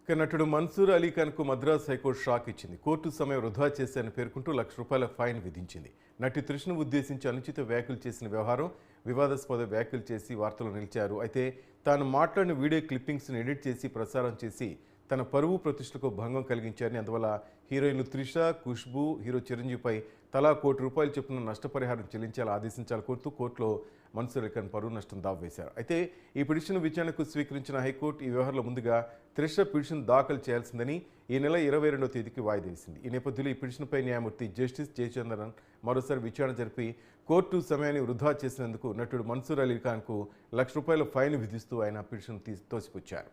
ఇక నటుడు Mansoor Ali ఖాన్కు Madras high court shock ఇచ్చింది. కోర్టు సమయం వృధా చేశారని పేర్కొంటూ ₹1,00,000 ఫైన్ విధించింది. నటి త్రిషను ఉద్దేశించి అనుచిత వ్యాఖ్యలు చేసిన వ్యవహారం వివాదాస్పద వ్యాఖ్యలు చేసి వార్తలు నిలిచారు. అయితే తాను మాట్లాడిన వీడియో క్లిప్పింగ్స్ను ఎడిట్ చేసి ప్రసారం చేసి తన పరువు ప్రతిష్టలకు భంగం కలిగించారని, అందువల్ల హీరోయిన్లు త్రిష, ఖుష్బూ, హీరో చిరంజీవిపై తలా ₹1,00,00,000 చొప్పున నష్టపరిహారం చెల్లించాలని ఆదేశించాలని కోరుతూ కోర్టులో మన్సూర్ అలీ ఖాన్ పరువు నష్టం దావా వేశారు. అయితే ఈ పిటిషన్ విచారణకు స్వీకరించిన హైకోర్టు ఈ వ్యవహారంలో ముందుగా త్రిష పిటిషన్ దాఖలు చేయాల్సిందని ఈ నెల 22వ తేదీకి వాయిదా వేసింది. ఈ నేపథ్యంలో ఈ పిటిషన్పై న్యాయమూర్తి జస్టిస్ జయచంద్రన్ మరోసారి విచారణ జరిపి కోర్టు సమయాన్ని వృధా చేసినందుకు నటుడు మన్సూర్ అలీ ఖాన్కు ₹1,00,000 ఫైన్ విధిస్తూ ఆయన పిటిషన్ తోసిపుచ్చారు.